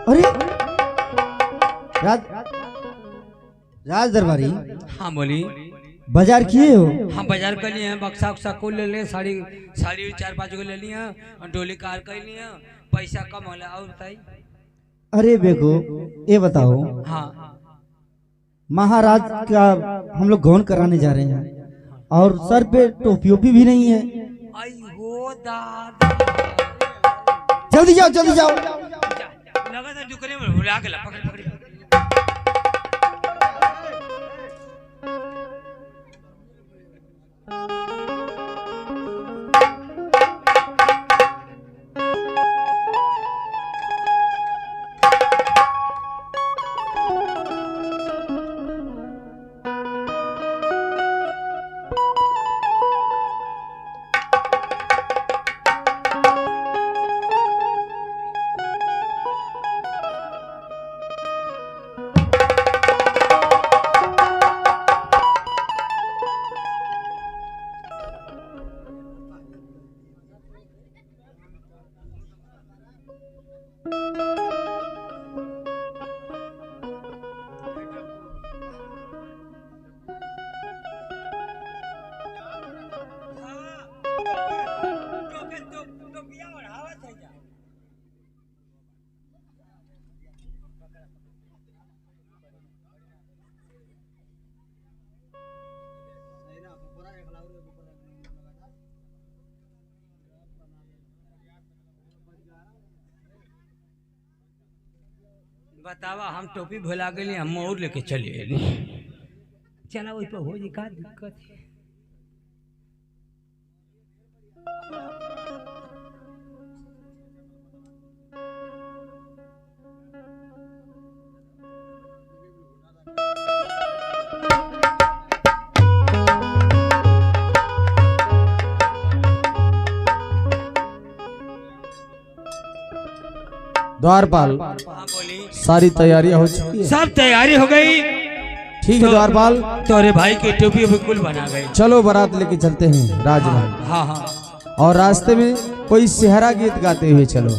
अरे राज राज दरबारी। हाँ बोली। बाजार किए हो? हाँ बाजार कर लिए हैं, बक्सा उक्सा को ले ले, साड़ी साड़ी 4-5 को ले लिए और डोली कार कर लिए, पैसा कम होला। और बताई। अरे बेगो ये बताओ, हाँ महाराज का हम लोग गौन कराने जा रहे हैं और सर पे टोपी ओपी भी नहीं है। आई हो दादा, जल्दी जाओ जल्दी जाओ। लगा था दुकाने में भुला के ला, पकड़ पकड़। बतावा, हम टोपी भुला गए, हम मोर लेके चले चला वही पे हो जी का दिक्कत है। द्वारपाल, सारी तैयारियां हो चुकी है? सब तैयारी हो गई। ठीक है द्वारपाल, तोरे भाई की टोपी बिल्कुल बना गए। चलो बारात लेके चलते हैं राजमहल। हाँ हाँ। और रास्ते में कोई सेहरा गीत गाते हुए चलो।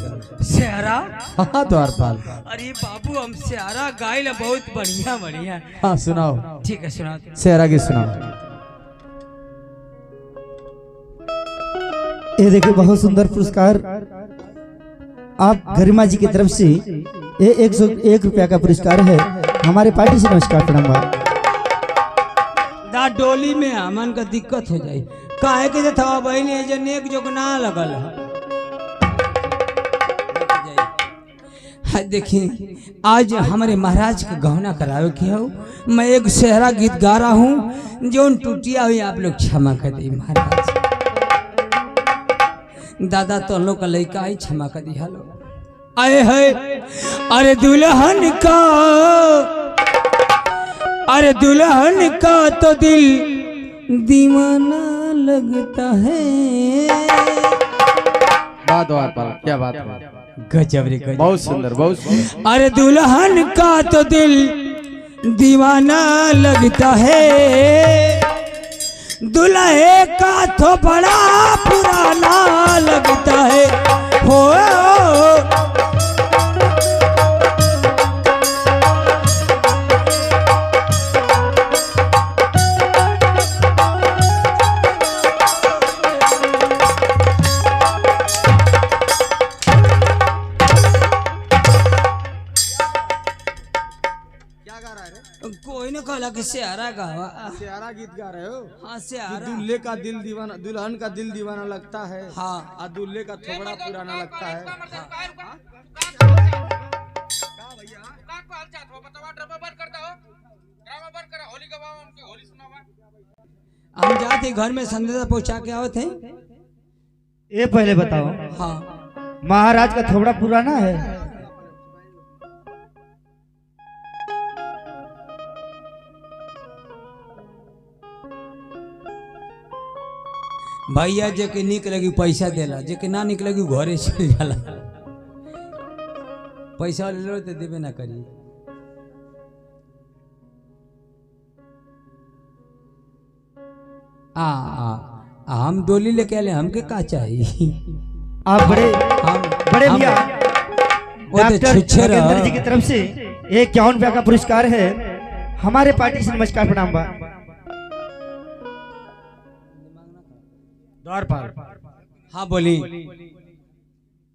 सेहरा? हाँ द्वारपाल। अरे बाबू, हम सेहरा गाइल बहुत बढ़िया बढ़िया। हाँ सुनाओ। ठीक है सुनाओ। सेहरा गीत सुनाओ। ये देखिए बहुत सुंदर पुरस्कार आप गरिमा जी की तरफ से, ये 101 रुपया का पुरस्कार है। हमारे पार्टी से नमस्कार प्रणाम। दा डोली में हमन का दिक्कत हो जाए, काहे के थवा बहन जे नेक जो ना लगल है। देखिए आज हमारे महाराज के गहना करावे की हो, मैं एक सेहरा गीत गा रहा हूँ, जो टूटिया हुई आप लोग क्षमा कर दी महाराज। दादा तो लोग का लड़का ही क्षमा कर दी। हेलो आए है। अरे दुल्हन का, अरे दुल्हन का तो दिल दीवाना लगता है। बात द्वारपाल, क्या बात है, गजब रे गजब, बहुत सुंदर बहुत सुंदर। अरे दुल्हन का तो दिल दीवाना लगता है, दुल्हे का तो बड़ा पुराना लगता है। हो कोई न कहला कि सेहरा गावा। सेहरा गीत गा रहे हो? हाँ सेहरा। दूल्हे का दिल दीवाना, दुल्हन का दिल दीवाना लगता है। हाँ और दूल्हे का थोड़ा पुराना लगता है। हम जाते घर में संदेशा पहुंचा के आए थे। ये पहले बताओ, हाँ महाराज का थोड़ा पुराना है? भैया जे के निक लगी पैसा देला, जे के ना निक लगी घरे चल जाला। पैसा ले लो तो देवे ना करी। हम डोली लेके आले, हमके का चाहिए? आप बड़े हम बड़े हम- भैया डॉक्टर छुच्छे रह। नागेंद्र जी की तरफ से 51 रुपया का पुरस्कार है। हमारे पार्टी से नमस्कार प्रणाम बा। द्वारपाल, हाँ बोली।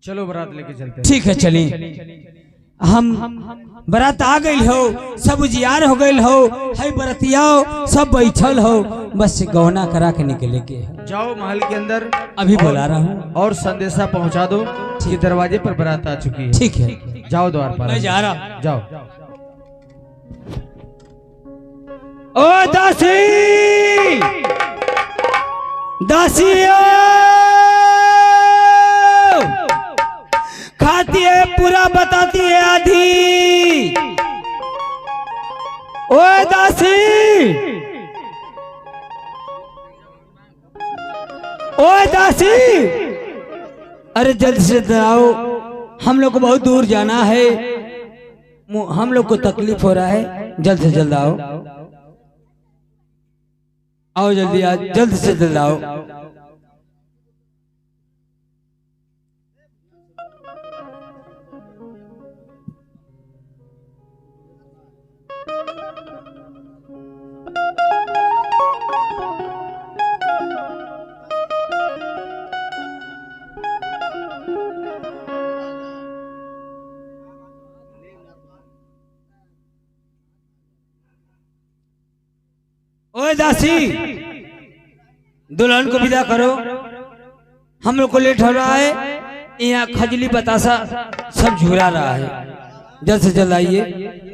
चलो बारात लेके चलते हैं। ठीक है चलिए। हम बारात आ गई हो, सब उजियार हो गई हो, है बरतियाओ सब बैठल हो, बस गौना करा के निकले के है। जाओ महल के अंदर, अभी बुला रहा हूँ। और संदेशा पहुंचा दो कि दरवाजे पर बारात आ चुकी है। ठीक है, जाओ द्वारपाल, मैं जा रहा। जाओ। ओ दासी, दासियो खाती है पूरा बताती है आधी। ओ दासी, ओ दासी, अरे जल्द से जल्द आओ, हम लोग को बहुत दूर जाना है, हम लोग को तकलीफ हो रहा है, जल्द से जल्द आओ। आओ जल्दी, आज जल्द से जल्द आओ। ओए दासी, दुल्हन को विदा करो, हम लोग को लेट हो रहा है, यहाँ खजली बतासा सब झुरा रहा है, जल्द से जल्द आइए।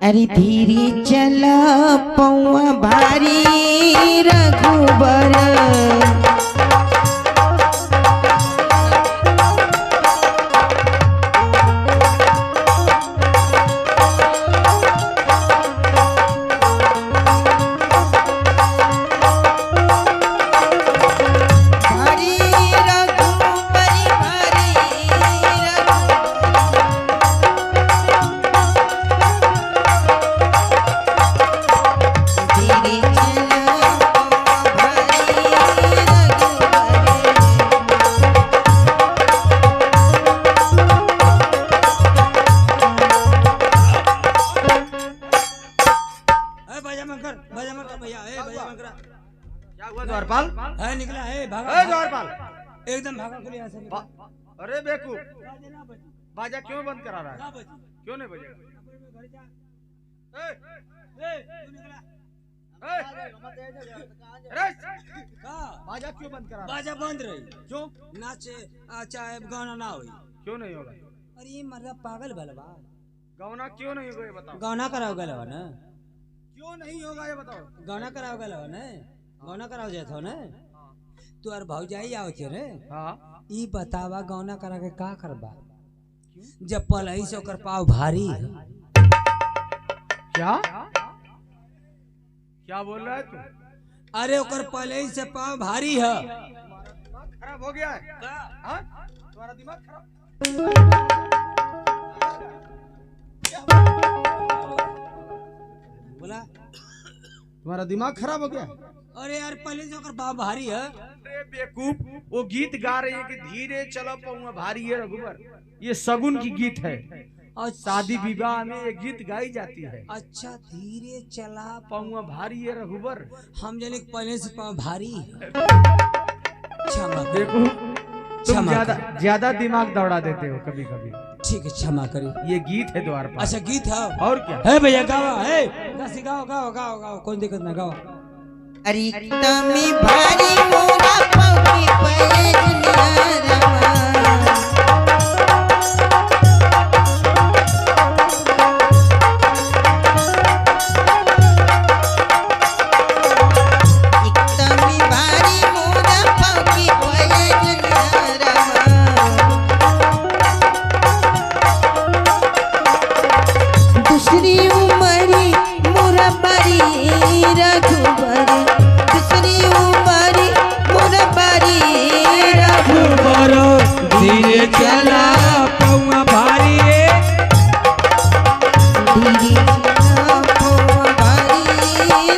अरे धीरे चला पौआ भारी रघुबर, भारी रघुबरी भारी धीरे चला भारी क्या हुआ द्वारपाल? है निकला है, भागा ए द्वारपाल, एकदम भागा खुले यहाँ से निकला। अरे बेवकूफ, बाजा क्यों बंद करा रहा है? क्यों नहीं बजेगा? बाजा क्यों बंद करा रहा है? बाजा बंद रही, क्यों नाचे चाहे गाना ना हुई। क्यों नहीं होगा? अरे ये मर्दा पागल भला बा, गौना क्यों नहीं होगा ये बताओ? गाना कराओ गल हो ना, क्यों नहीं होगा ये बताओ? गाना कराओ गल हो ना, गाना कराओ जात हो ना, तू और भौजाई आओ थे रे। हाँ, ई बतावा गौना करा के का करबा, जब पलही से ओकर पाव भारी है। क्या क्या बोल रहा है तू? अरे ओकर पलही से पाव भारी है। खराब हो गया है? हाँ? तुम्हारा दिमाग खराब? बोला तुम्हारा दिमाग खराब हो गया? अरे यार पहले से ओकर पाव भारी है। अरे बेवकूफ, वो गीत गा रहे हैं कि धीरे चलो पौआ भारी है रघुबर, ये सगुन की गीत है। अच्छा शादी विवाह में ये गीत गाई जाती है। अच्छा धीरे चला पौआ भारी है रघुबर। हम जाने कि पहले से पाँव भारी है। क्षमा करो, देखो तुम क्षमा ज्यादा दिमाग दौड़ा देते हो कभी कभी। ठीक है क्षमा करिए। ये गीत है द्वार पर। अच्छा गीत है और क्या है भैया गाओ है गाओ गाओ गाओ गाओ कोई दिक्कत ना गाओ। अरे तमी भारी मोरा पौकी पैजनिया रवा तमी भारी मोरा पौकी पैजनिया रवा दूसरी उमरी मोरा बारी रघुबर दूसरी उमरी मोरा बारी रघुबर धीरे चला पौआ भारी है। धीरे चला पौआ भारी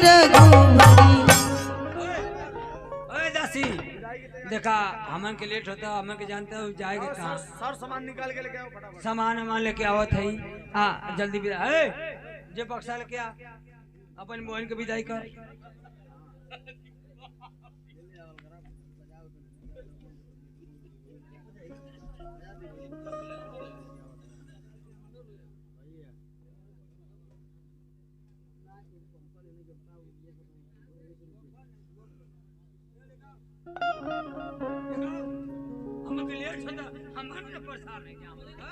रघुबरी। ओए दासी देखा हमन के लेट होता हमन के जानते हो जाएगा कहाँ। सर सामान निकाल के लेके आओ फटाफट। सामान वामान लेके आवत है। हाँ जल्दी विदा है जे बक्सा लेके आ अपन बहन के विदाई कर। हमन के लेट होता हमन ने परेशान नहीं किया हमन का।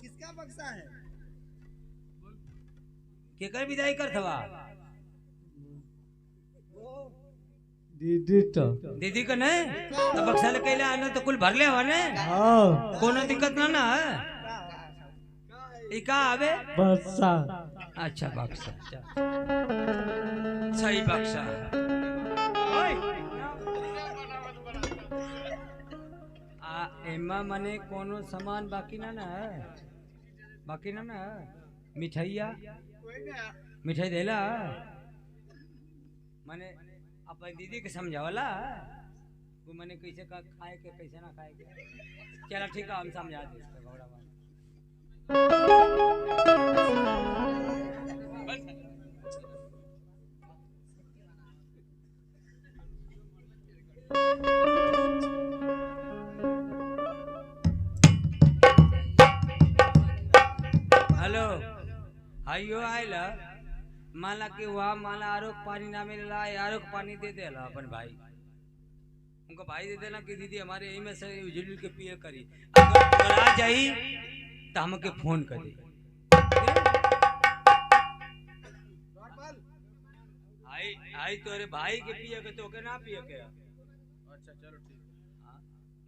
किसका बक्सा है? केकर विदाई कर थवा दीदी का नहीं तो बक्सा लेके ले आना तो कुल भर ले हवा ने कोनो दिक्कत ना है। ई का आवे बक्सा अच्छा बक्सा सही बक्सा ओए एमा मने कोनो सामान बाकी ना है बाकी ना है। मिठाइया मिठाई देला मने अपन दीदी के समझावला वो मने कैसे का खाए के कैसे ना खाए के। चला ठीक है हम समझा दे इसको घोड़ा वाला। हेलो आइयो आइला माला के वहाँ माला आरोक पानी ना मिला आरोक पानी दे देला अपन भाई उनको भाई दे देना कि दीदी हमारे यही में से उजल के पिए करी अगर आ जाई तो हमके फोन कर दे। आई आई तोरे भाई के पिए के तो के ना पिए के। अच्छा चलो ठीक है। हाँ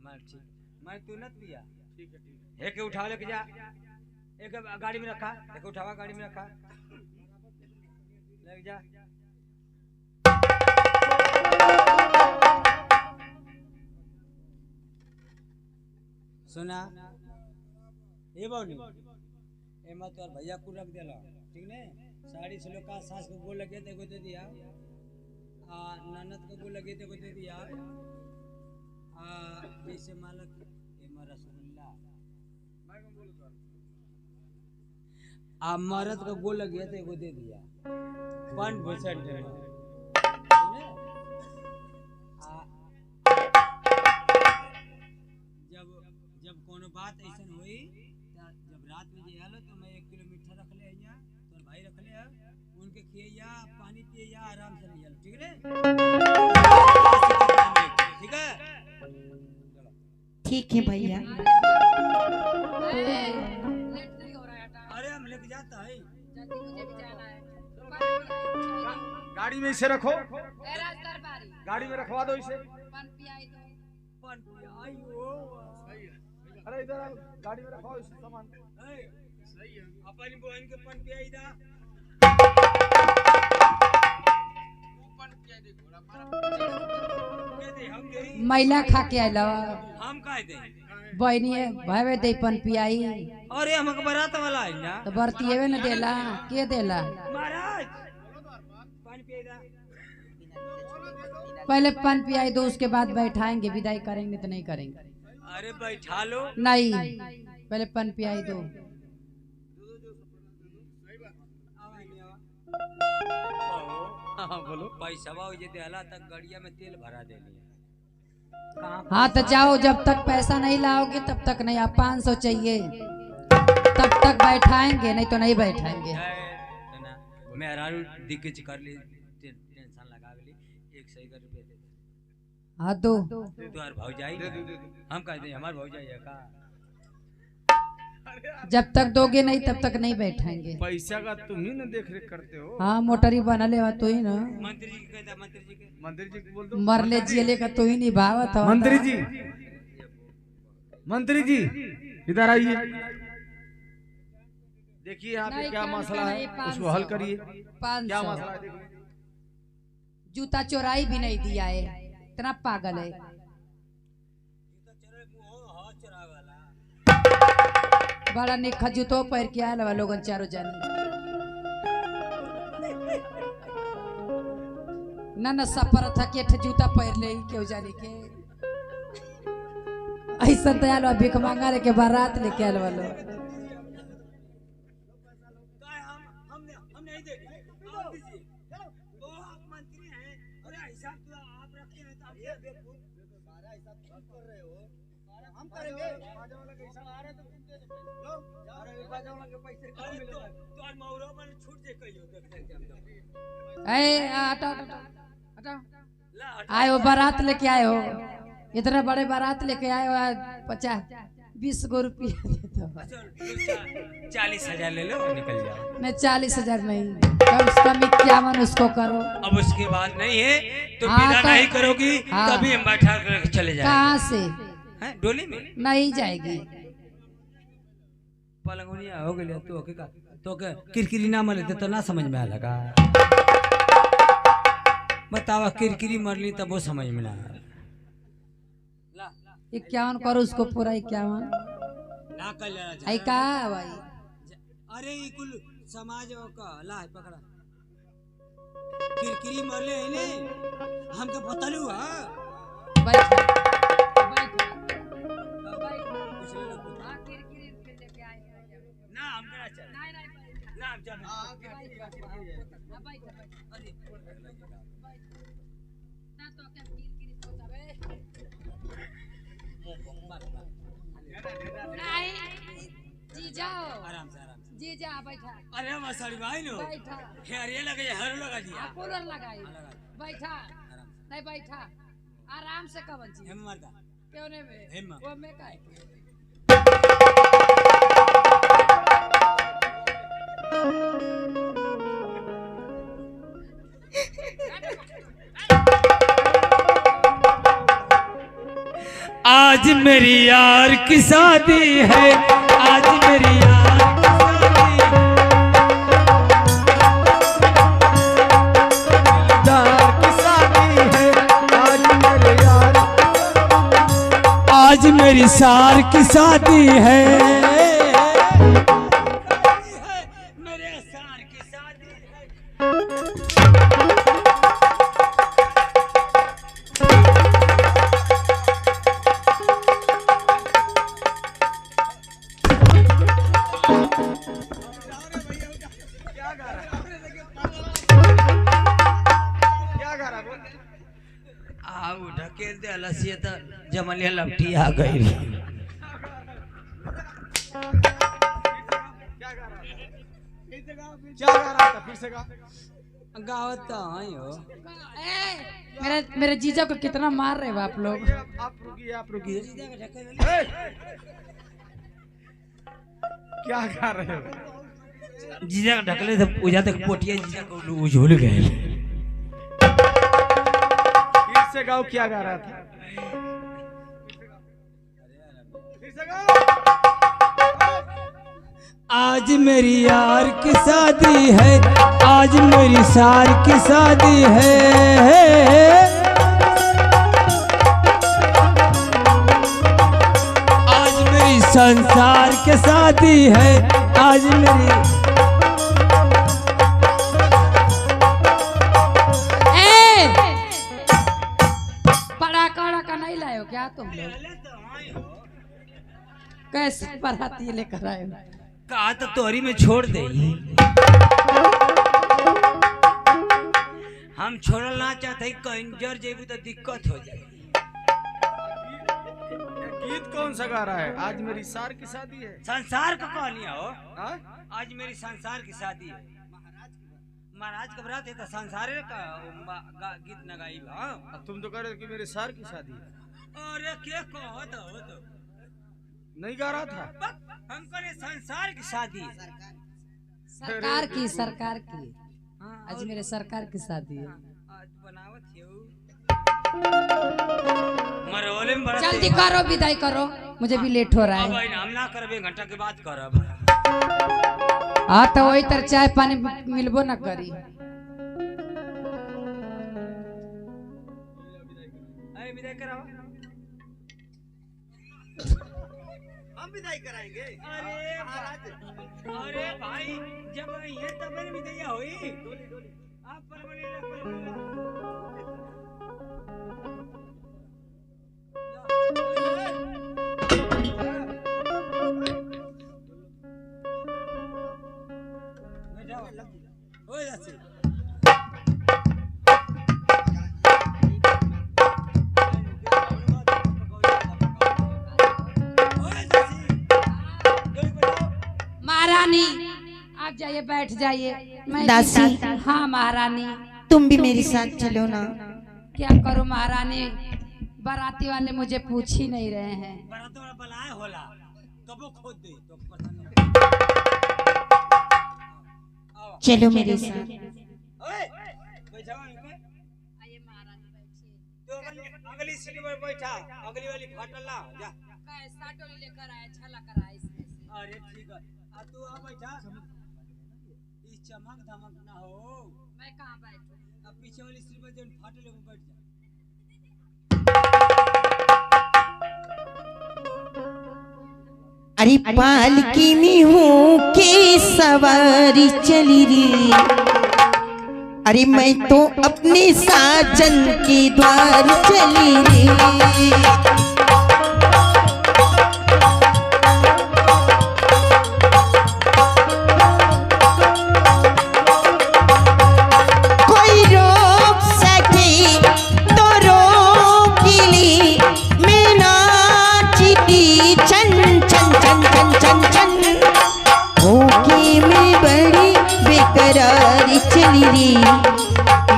मैं ठीक मैं तू न पिया ठीक है। एक उठा लेके जा एक गाड़ी में रखा एक उठावा गाड़ी में रखा लग जा। सुना ये बाउनी एमा तो भैया को रख देला ठीक ने साड़ी से लोग का सास को गोल लगे ते को दे दिया ननद को गोल लगे ते को दे दिया जैसे मालक एमा रसगुल्ला मरद का गोल लगे ते को दे दिया 1% जब कोनो बात ऐसा हुई जब रात में जे आलो तो मैं 1 किलो मीठा रख ले आइया तोर भाई रख ले उनके खिया पानी पिया आराम से रहिया ठीक है। ठीक है ठीक है भैया। अरे हम लेके जाता है गाड़ी में इसे रखो। गाड़ी में रखवा दो इसे। अरे इधर आओ, गाड़ी में रखवाओ इसे सामान। सही है अपन बहन के पन पिया इधर मैला खा के आइला हम काहे दे बहनी भावे दे पन पियाई अरे हमके बारात वाला है ना तो बरतिएवे न देला के देला महाराज पहले पान पियाई दो, उसके बाद बैठाएंगे, विदाई करेंगे तो नहीं करेंगे। अरे बैठा लो। नहीं, पहले पान पियाई दो। हाँ बोलो। पैसा हो जे देला तक गड़िया में तेल भरा दे लिया। हाँ तो जाओ, जब तक पैसा नहीं लाओगे तब तक नहीं। आप 500 चाहिए तब तक बैठाएंगे, नहीं तो नहीं बैठाएंगे। मैं दिक्कत कर ली, टेंशन लगा ली, 100 रुपये दे। हाँ दो। तुम्हार भौजाई हम कहते हैं हमार भौजाई है का। जब तक दोगे नहीं तब तक नहीं बैठाएंगे। पैसा का तुम ही ना देख रेख करते हो। हाँ मोटरी बना ले तो ही ना। मंत्री जी कहता, मंत्री जी को बोल दो। मरले जिले का तो ही निभावत हो। मंत्री जी इधर आइए, देखिए यहाँ पे क्या मसला है, उसको हल करिए। क्या मसला है देखिए। जूता चोराई भी नहीं दिया है, इतना पागल है। बड़ा निखा जूतो पैर के आया लोगन चारों जानी। ना सफर था कि जूता पैर ले क्यों जाने के। ऐसा दयाल भिख मांगा रे के बारात लेके आल वालो। आए हो बारात लेके आए हो, इतना बड़े बारात लेके आए हो। 50-20 गो रुपया 40,000 ले लो, निकल जाओ। नहीं 40,000 नहीं, कम से कम 51 उसको करो। अब उसके बाद नहीं है तो हाँ, विदा तो, नहीं करोगी। हाँ, कभी हम बैठा कर चले जाएंगे। कहाँ से? डोली में नहीं जाएगी। पलंगुनिया हो गई तो किरकिरी ना मरे तो ना समझ में आ लगा। बतावा किरकिरी मरली तब वो समझ में ना। 51 करो उसको पूरा 51 ना कर आई का भाई। अरे ये कुल समाज का ला पकड़ा किरकिरी मरले है ने हमके पता नहीं हुआ। बैठ ना हम करा चल ना हम चल जी जाओ आराम से जी जा बैठा। अरे मसाली भाई नो बैठा यार ये लगे हर लगा दिया कूलर लगाई बैठा नहीं बैठा आराम से कवन जी हम मरदा क्यों नहीं में वो में काहे आज मेरी यार की शादी है, आज मेरी यार की शादी है, आज मेरी सार की शादी है। मेरे सार की शादी है। ढकेल दे लसिए तो जमलिया लपटी आ गई। क्या गा रहा था, फिर से गा। गावत तो आई हो। मेरे जीजा को कितना मार रहे हो आप लोग। आप रुकिए। क्या गा रहे हो? जीजा का ढकले तो पूजा तक पोटिया जीजा को झूल गए। फिर से गाओ, क्या गा रहा था? फिर से गाओ। आज मेरी यार की शादी है, आज मेरी सार की शादी है। आज मेरी संसार की शादी है, आज मेरी नहीं लाए हो क्या तुम लोग? अरे तो आई हो कैसे बाराती लेकर आए हो? कहा तो तोरी में छोड़ दे। हम छोड़ल ना चाहते, कहीं जर जेबू तो दिक्कत हो जाए। गीत कौन सा गा रहा है? आज मेरी सार की शादी है। संसार का कहानियां हो। हाँ? आज मेरी संसार की शादी है। महाराज का बरात है तो संसार का गीत न गाई। हाँ तुम तो कह रहे हो कि मेरे सार की शादी है। अरे क्या कहो तो नहीं गा रहा था? हमको ने संसार की शादी है। सरकार की आज मेरे सरकार की शादी है। आज बनावत मरोले में बड़ा जल्दी करो, विदाई करो, मुझे भी लेट हो रहा अब है। हम ना करबे, घंटा के बाद करब। हाँ तो वही तर चाय पानी मिलबो न करी। अरे विदाई कराओ। हम विदाई कराएंगे। अरे भाई जब ये तब मेरी विदाई होई। आप हो जाती। महारानी आप जाइए, बैठ जाइए। मैं दासी। हाँ महारानी। तुम भी मेरे साथ चलो ना। क्या करूं महारानी, बाराती वाले मुझे पूछ ही नहीं रहे हैं। बारात वाला बलाए होला कबो खोद दे तो चलो मेरे साथ। ओए बैठाओ इनके। आइए महारानी बैठिए। तो अगली सीट पर बैठा, अगली वाली फाटल ना जा। कैसा टोली लेकर आया, झलक रहा है इसमें से। अरे ठीक है, आ तू आ बैठा। इस चमक धमक ना हो। मैं कहाँ बैठूं? अब पीछे वाली सीट पर जब फाटल में बैठ जा। अरे पालकी में हूँ के सवारी चली रे। अरे मैं तो अपने साजन के द्वार चली रे।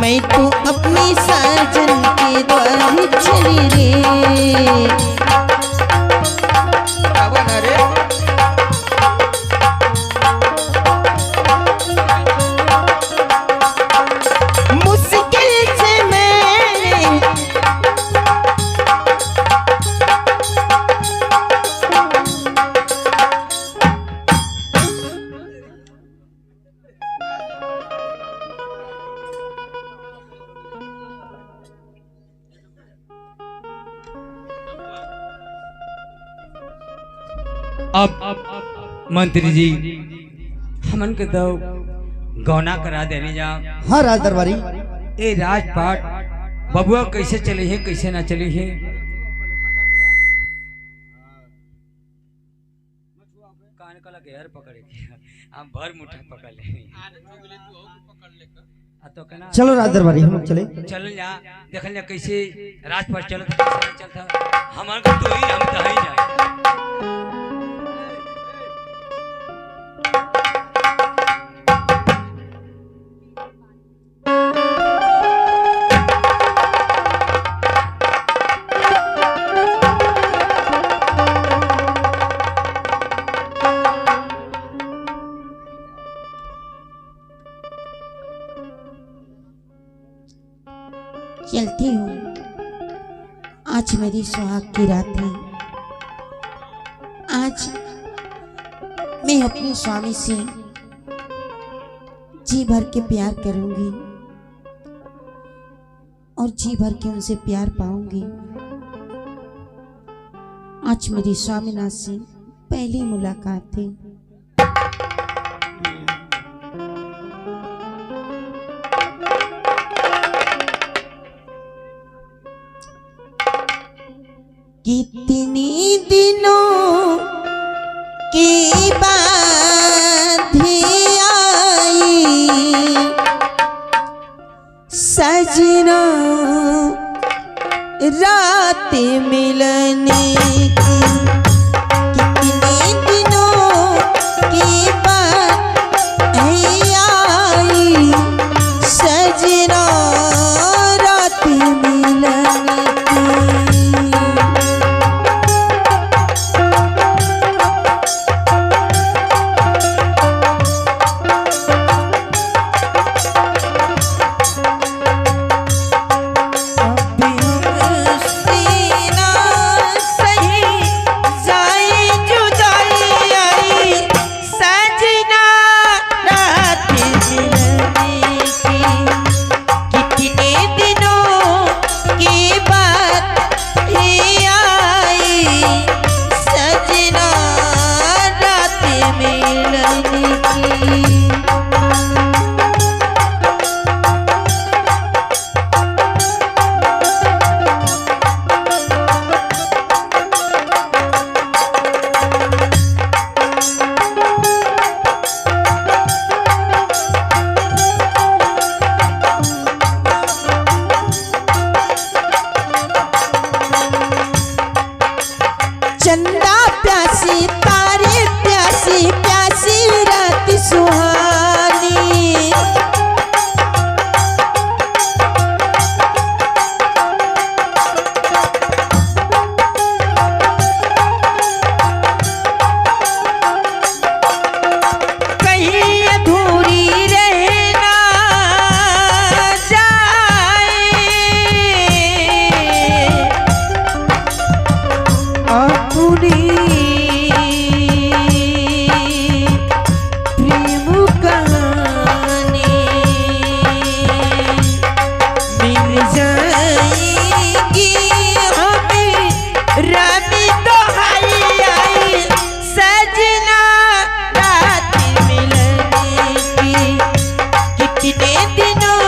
मैं तो अपनी साजन के द्वार चली रे। मुश्किल से मैंने अब मंत्री जी हमन के तो गौना करा देने जा। हाँ राज दरबारी। ए राजपाट बबुआ कैसे चले है कैसे ना चले है। कान कला घेर पकड़े हम भर मुठा पकड़ ले। तो कहना चलो राज दरबारी हम लोग चले। चल जा देखल जा कैसे राजपाट चलता कैसे नहीं चलता। हमारे को तो ही हम तो ही जाए। चलती हूँ। आज मेरी सुहाग की रात है। आज मैं अपने स्वामी से जी भर के प्यार करूंगी और जी भर के उनसे प्यार पाऊंगी। आज मेरी स्वामीनाथ से पहली मुलाकात है। कितनी दिनों की बात आई सजना रात मिलने की। कितने दिनों की बात आई सजना रात मिलने की। चंदा प्यासी तारे प्यासी प्यासी रात सुहानी। कहीं अधूरी रहना जाए अपनी प्रेम कहानी मिल जाएगी हमें रानी दोहाई आई सजना रात मिलने की। कितने दिनों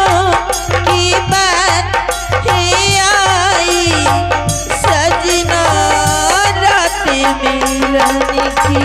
की बात है आई सजना रात मिलने की।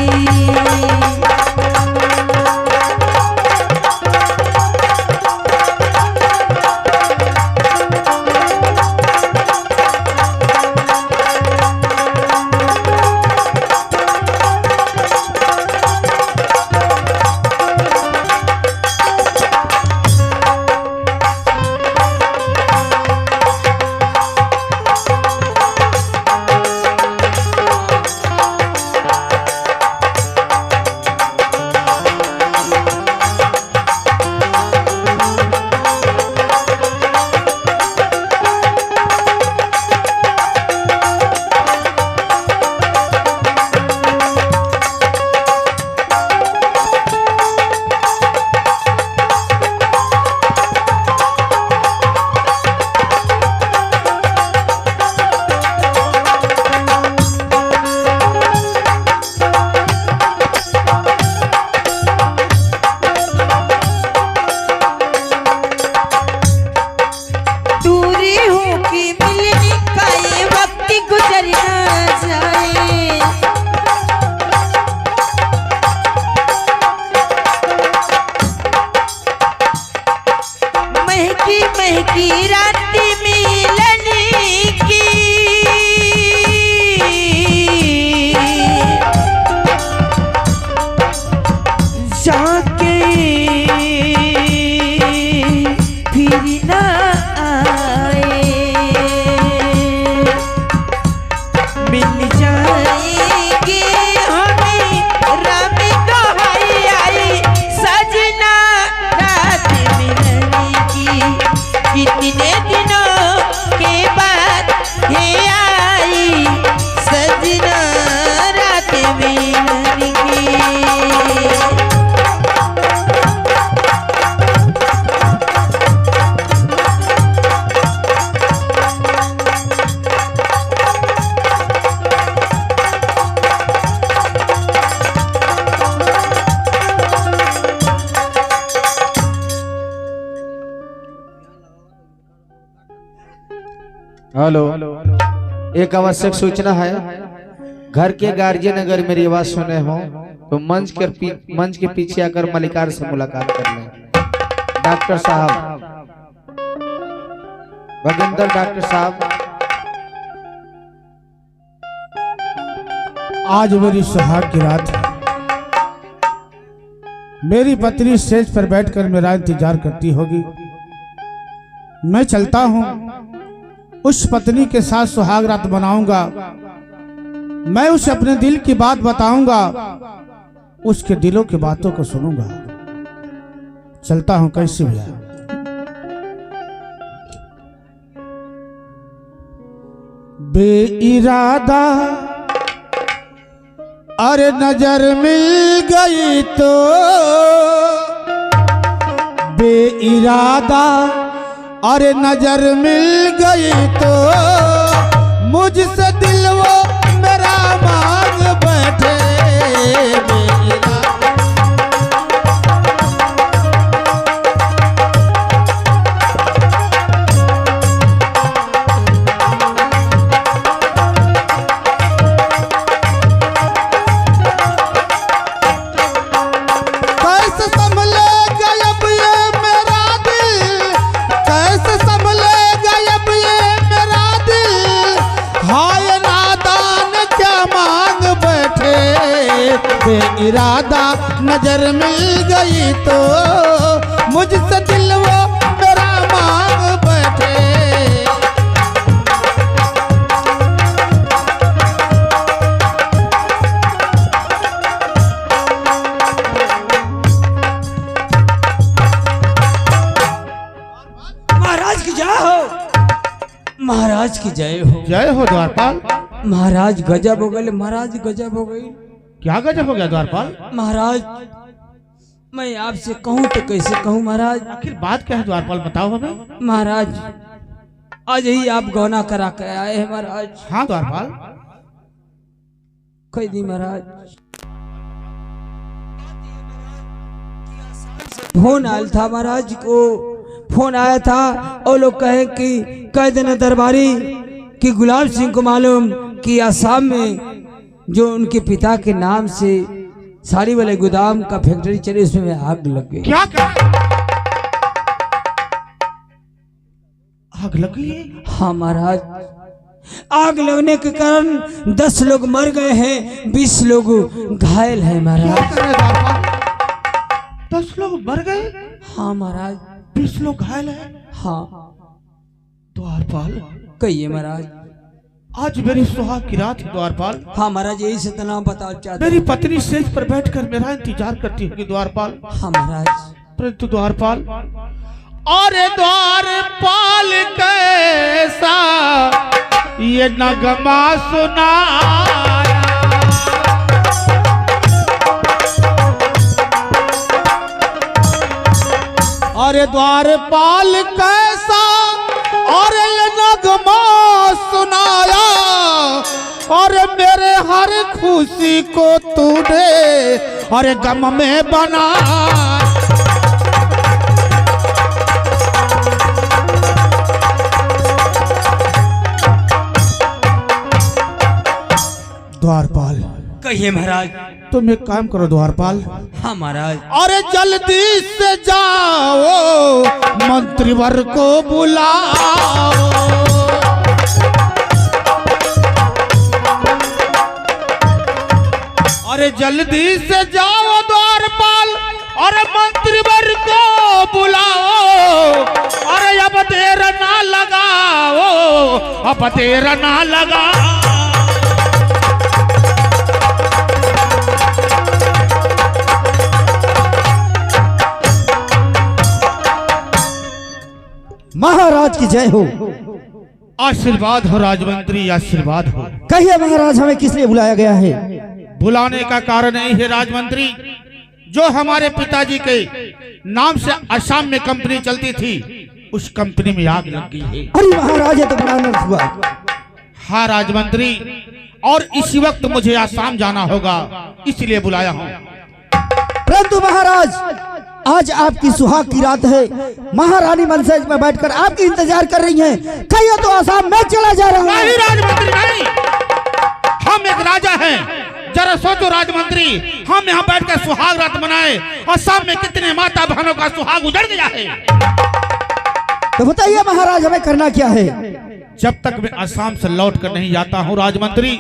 दूरी हो कि मिलने का ये वक्त गुजर ना जाए। महकी महकी रात मिलने की जाके फिर ना आए मिल जाएगी हमें रामी दोहाई आई सजना रात मिलने की। कितने दिनों के बाद है आई सजना रात मिलने की। हेलो एक आवश्यक सूचना है। घर के गार्जियन अगर मेरी आवाज सुने हो तो मंच के पीछे आकर मलिकार से मुलाकात कर लें। डॉक्टर साहब, भगेंद्र डॉक्टर साहब, आज मेरी सुहाग की रात है। मेरी पत्नी स्टेज पर बैठकर मेरा इंतजार करती होगी। मैं चलता हूं, उस पत्नी के साथ सुहाग रात मनाऊंगा। मैं उसे अपने दिल की बात बताऊंगा, उसके दिलों की बातों को सुनूंगा। चलता हूं कैसे भैया। बेइरादा अरे नजर मिल गई तो, बेइरादा अरे नजर मिल गई तो, मुझसे दिल वो मेरा मांग बैठे। इरादा नजर मिल गई तो, मुझसे दिल वो मेरा मांग बैठे। महाराज की जय हो, महाराज की जय हो। जय हो द्वारपाल। महाराज गजब हो गए, महाराज गजब हो गई। क्या गजब हो गया द्वारपाल? महाराज मैं आपसे कहूँ तो कैसे कहूँ महाराज। आखिर बात क्या है द्वारपाल, बताओ हमें। महाराज आज ही आप गौना करा कर आए हैं महाराज। हाँ द्वारपाल। कह दी महाराज। फोन आया था महाराज को, फोन आया था और लोग कहे कि कह देना दरबारी कि गुलाब सिंह को मालूम कि आसाम में जो उनके पिता के नाम से साड़ी वाले गोदाम का फैक्ट्री चले, उसमें आग लग गई। क्या आग लग गई? हाँ महाराज, आग लगने के कारण 10 लोग मर गए हैं, 20 लोग घायल हैं महाराज। 10 लोग मर गए? हाँ महाराज। 20 लोग घायल हैं? हाँ। द्वारपाल कहिए महाराज। आज मेरी सुहाग की रात है द्वारपाल। हाँ महाराज, यही से नाम बता चाहते। मेरी पत्नी स्टेज पर बैठकर मेरा इंतजार करती होगी द्वारपाल। हाँ महाराज। परंतु द्वारपाल, अरे द्वारपाल कैसा ये नगमा सुनाया, अरे द्वारपाल कैसा और ये नगमा सुनाया, और मेरे हर खुशी को तूने और गम में बना। द्वारपाल कहिए महाराज। तुम एक काम करो द्वारपाल। हाँ महाराज। अरे जल्दी से जाओ मंत्रीवर को बुलाओ, अरे जल्दी से जाओ द्वारपाल, अरे मंत्रीवर को बुलाओ, अरे अब देर ना लगाओ, अब देर ना लगाओ। महाराज की जय हो। आशीर्वाद हो राजमंत्री, आशीर्वाद हो। कहिए महाराज, हमें किस लिए बुलाया गया है? बुलाने का कारण यही है राजमंत्री, जो हमारे पिताजी के नाम से असम में कंपनी चलती थी, उस कंपनी में आग लग गई है। अरे महाराज, ये तो बड़ा अनर्थ हुआ। हाँ राजमंत्री, और इसी वक्त मुझे आसाम जाना होगा, इसलिए बुलाया हूँ। परंतु महाराज, आज आपकी सुहाग की रात है। महारानी मनसेज में बैठकर आपकी इंतजार कर रही हैं। कहिए तो आसाम में चला जा रहा हूँ। नहीं राजमंत्री नहीं, जरा सोचो राजमंत्री, हम यहाँ बैठकर सुहाग रात मनाए और सामने कितने माता बहनों का सुहाग उजड़ गया है। तो बताइए महाराज हमें करना क्या है? जब तक मैं असम से लौट कर नहीं जाता हूँ राजमंत्री,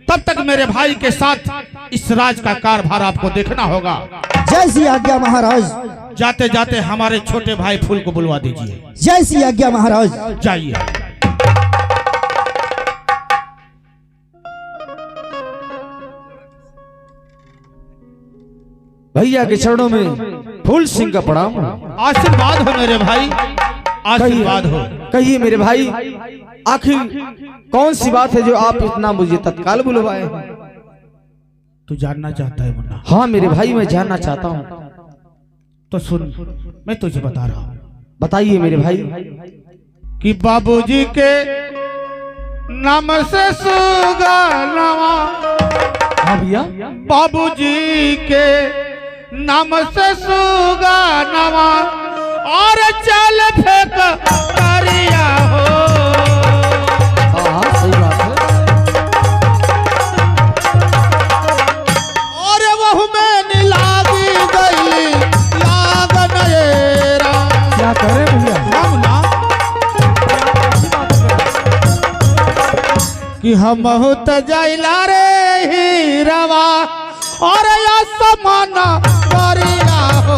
तब तक मेरे भाई के साथ इस राज का कारभार आपको देखना होगा। जैसी आज्ञा महाराज। जाते जाते हमारे छोटे भाई फूल को बुलवा दीजिए। जैसी आज्ञा महाराज। जाइए। भैया के चरणों में फूल सिंह का प्रणाम। आशीर्वाद हो मेरे भाई, आशीर्वाद हो। कहिए मेरे भाई, आखिर कौन सी बात है जो आप इतना मुझे तत्काल बुलवाए हैं? तू जानना चाहता है मुन्ना? हाँ मेरे भाई, मैं जानना चाहता हूँ। तो सुन, मैं तुझे बता रहा हूँ। बताइए मेरे भाई। कि बाबूजी के नाम से सुगानवा, हाँ भैया, बाबूजी के नाम से सुगानवा और चल फेंक करिया हो। हाँ सही बात है। और वह में लागी गई लागन येरा। क्या करे भैया? हम ना कि हम बहुत जैला रे हीरवा और या समाना करिया हो।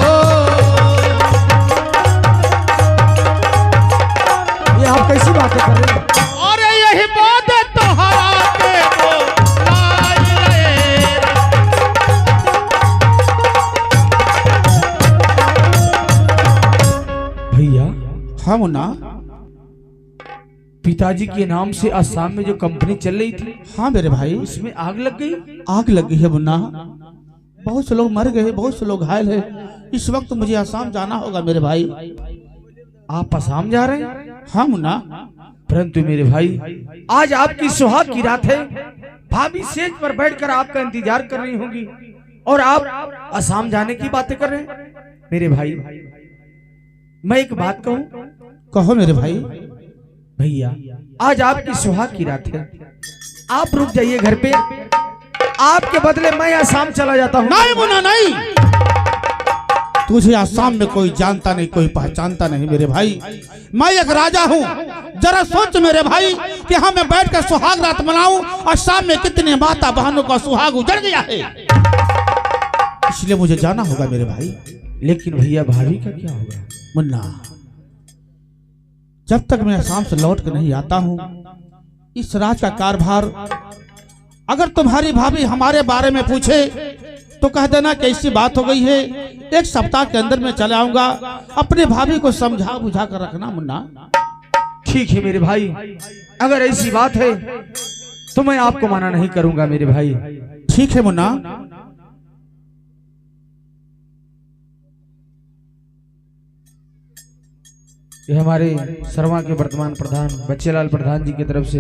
ये आप कैसी बातें कर रहे हैं? और यही बात तोहरा के वो भैया, हम ना पिताजी के नाम से असम में जो कंपनी चल रही थी, हाँ मेरे भाई, उसमें आग लग गई। आग लगी है मुन्ना। बहुत से लोग मर गए, बहुत से लोग घायल है। इस वक्त मुझे आसाम जाना होगा मेरे भाई। आप असम जा रहे हैं? हाँ मुन्ना। परंतु मेरे भाई, आज आपकी सुहाग की रात है। भाभी सेज पर बैठकर आपका इंतजार कर रही होंगी और आप असम जाने की बातें कर रहे हैं। मेरे भाई, मैं एक बात कहूं? कहो मेरे भाई। भैया, आज आपकी सुहाग की रात है। आप रुक जाइए घर पे, आपके बदले मैं आसाम चला जाता हूँ। नहीं मुन्ना नहीं, तुझे आसाम में कोई जानता नहीं, कोई पहचानता नहीं मेरे भाई। मैं एक राजा हूँ। जरा सोच मेरे भाई कि हाँ मैं बैठकर सुहाग रात मनाऊं और शाम में कितने माता बहनों का सुहाग उजड़ गया है। इसलिए मुझे जाना होगा मेरे भाई। लेकिन भैया, भाभी का क्या होगा? मुन्ना, जब तक मैं आसाम से लौट कर नहीं आता हूँ, इस राज का कारभार अगर तुम्हारी भाभी हमारे बारे में पूछे तो कह देना कैसी बात हो गई है। एक सप्ताह के अंदर में चले आऊंगा। अपने भाभी को समझा बुझा कर रखना मुन्ना। ठीक है मेरे भाई, अगर ऐसी बात है तो मैं आपको मना नहीं करूंगा मेरे भाई। ठीक है मुन्ना। ये हमारे शर्मा के वर्तमान प्रधान बच्चेलाल प्रधान जी की तरफ से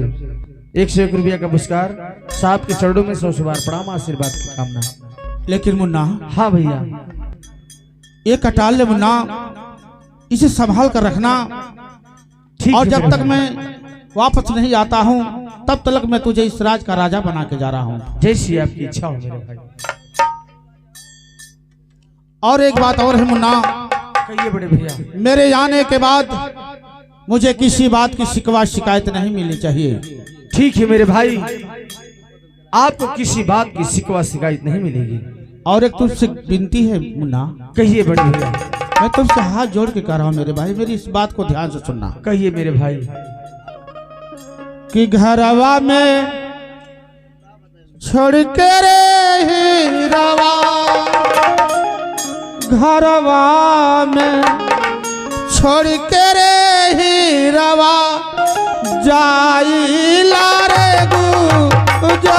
101 रुपया का पुरस्कार। साहब के चरणों में 100 बार प्रणाम, आशीर्वाद की कामना। लेकिन मुन्ना, हाँ भैया, ये कटाल ले मुन्ना, इसे संभाल कर रखना। ठीक और है जब मेरे तक मैं वापस नहीं आता हूँ तब तक मैं तुझे इस राज का राजा बना के जा रहा हूँ। जैसी आपकी इच्छा हो मेरे भाई। और एक बात और है मुन्ना, कहिए बड़े भैया। मेरे आने के बाद मुझे किसी बात की शिकवा शिकायत नहीं मिलनी चाहिए। ठीक है मेरे भाई, आपको किसी बात की शिकवा शिकायत नहीं मिलेगी। और एक तुझसे विनती है मुन्ना। कहिए बड़े भैया। मैं तुमसे हाथ जोड़ के कह रहा हूँ मेरे भाई, मेरी इस बात को ध्यान से सुनना। कहिए मेरे भाई। कि घरवा में छोड़ के रे हीरवा, घरवा में छोड़ के रे हीरवा, जाइला रे गुजरिया।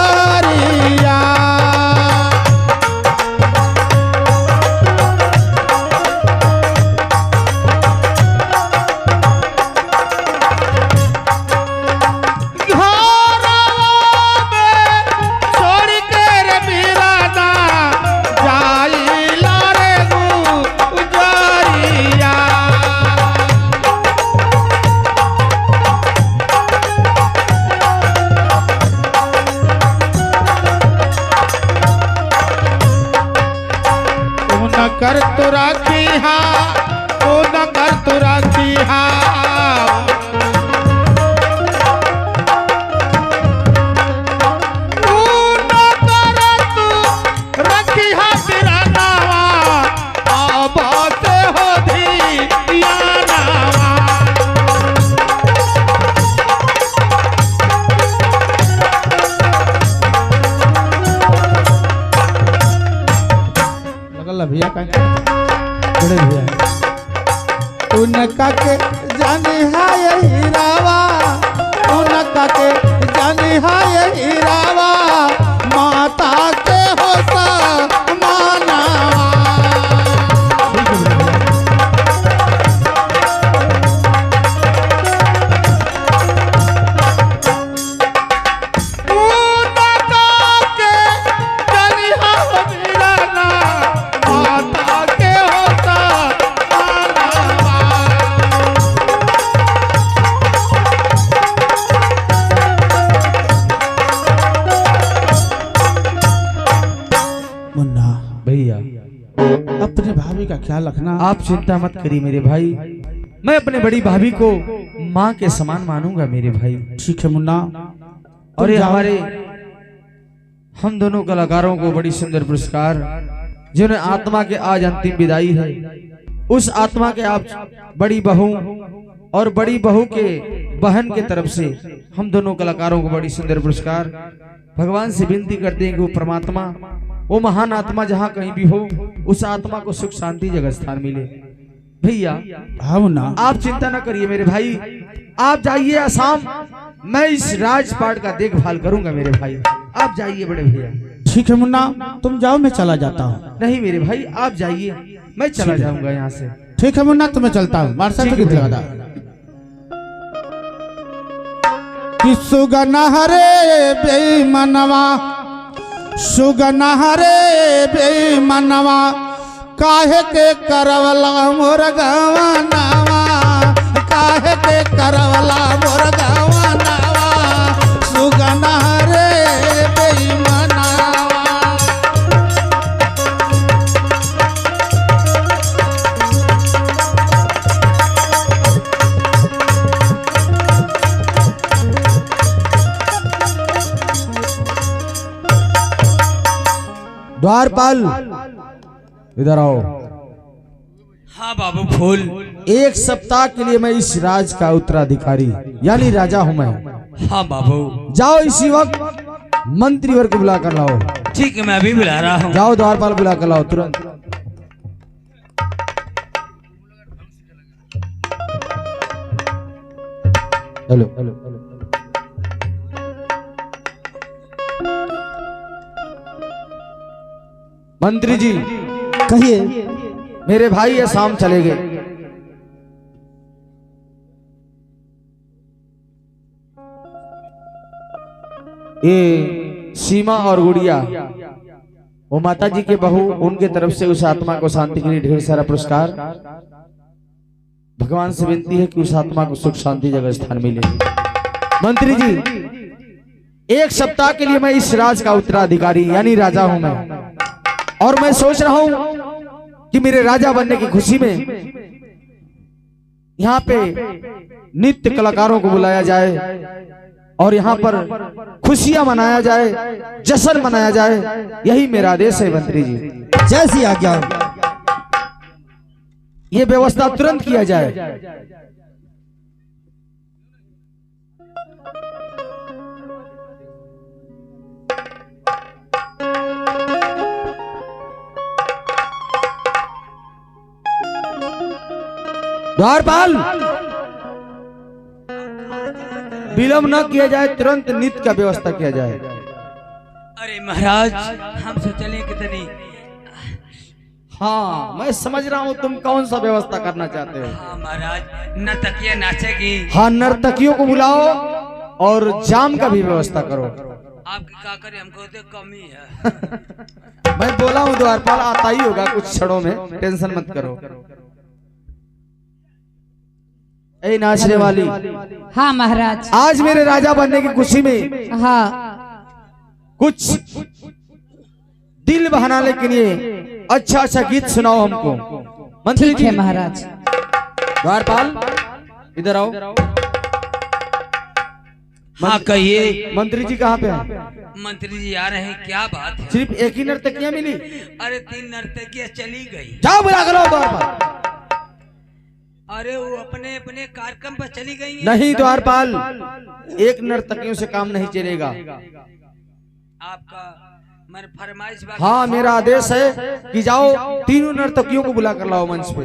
भैया का बड़े भैया उनका के जाने हाय हीरावा, उनका के जाने हाय हीरावा, माता के होता माना। भैया अपने भाभी का ख्याल रखना। आप चिंता मत करिए मेरे भाई, मैं अपने बड़ी भाभी को माँ के समान मानूंगा मेरे भाई। ठीक है मुन्ना। और ये हमारे हम दोनों कलाकारों को बड़ी सुंदर पुरस्कार, जिन्हें आत्मा के आज अंतिम विदाई है, उस आत्मा के आप बड़ी बहू और बड़ी बहू के बहन के तरफ से हम दोनों कलाकारों को बड़ी सुंदर पुरस्कार। भगवान से विनती करते हैं कि वो परमात्मा, वो महान आत्मा जहाँ कहीं भी हो, उस आत्मा को सुख शांति जगह स्थान मिले। भैया हाँ मुन्ना, आप चिंता न करिए मेरे भाई, आप जाइए आसाम, मैं इस राजपाट का देखभाल करूंगा मेरे भाई, आप जाइए बड़े भैया। ठीक है मुन्ना, तुम जाओ मैं चला जाता हूँ। नहीं मेरे भाई आप जाइए, मैं चला जाऊंगा यहाँ से। ठीक है मुन्ना, तो मैं चलता हूँ। मार्शल ठीक है लगा दा कि सुगना हरे बेईमानवा, सुगना हरे बेईमानवा, काहे के करवला मोर गवानावा, काहे के करवला मोर गवानावा, सुगना हरे बेईमानवा। द्वारपाल इधर आओ। हाँ बाबू फूल। एक सप्ताह के लिए मैं इस राज का उत्तराधिकारी यानी राजा हूँ मैं। हाँ बाबू। जाओ इसी वक्त मंत्री वर्ग को बुला कर लाओ। ठीक है, मैं अभी बुला रहा हूँ। जाओ द्वारपाल बुला कर लाओ तुरंत। हेलो हेलो मंत्री जी, कहिए। मेरे भाई शाम चले गए। ये सीमा और गुड़िया, वो माता जी के बहू, उनके तरफ से उस आत्मा को शांति के लिए ढेर सारा पुरस्कार। भगवान से विनती है कि उस आत्मा को सुख शांति जगह स्थान मिले। मंत्री जी, एक सप्ताह के लिए मैं इस राज का उत्तराधिकारी यानी राजा हूं मैं, और मैं सोच रहा हूं कि मेरे राजा बनने की खुशी में यहाँ पे नित्य कलाकारों को बुलाया जाए और यहाँ पर खुशियां मनाया जाए, जश्न मनाया जाए, यही मेरा आदेश है मंत्री जी। जैसी आज्ञा। ये व्यवस्था तुरंत किया जाए। द्वारपाल, विलंब न किया जाए, तुरंत नित्य का व्यवस्था किया जाए। अरे महाराज, हम से चले कितनी। हाँ मैं समझ रहा हूँ तुम कौन सा व्यवस्था करना चाहते हो। हाँ महाराज, नर्तकियां नाचेगी। हाँ नर्तकियों को बुलाओ और जाम का भी व्यवस्था करो। आपकी क्या करे, हमको तो कमी है। मैं बोला हूँ द्वारपाल आता ही होगा कुछ क्षणों में, टेंशन मत करो। ए नाचने वाली, हाँ महाराज। आज मेरे राजा बनने की खुशी में हाँ कुछ दिल बहलाने के लिए अच्छा अच्छा गीत सुनाओ हमको। मंत्री ठीक जी, है महाराज। द्वारपाल इधर आओ। हाँ कहिए। मंत्री जी कहाँ पे हैं? मंत्री जी आ रहे हैं, क्या बात है। सिर्फ एक ही नर्तकियां मिली? अरे 3 नर्तकियां चली गई। जाओ बुला कर लाओ द्वारपाल। अरे वो अपने अपने कार्यक्रम पर चली गई हैं। नहीं द्वारपाल, एक नर्तकियों से काम नहीं चलेगा। आपका मैंने फरमाइश हाँ मेरा आदेश है कि जाओ तीनों नर्तकियों को बुला कर लाओ मंच पे।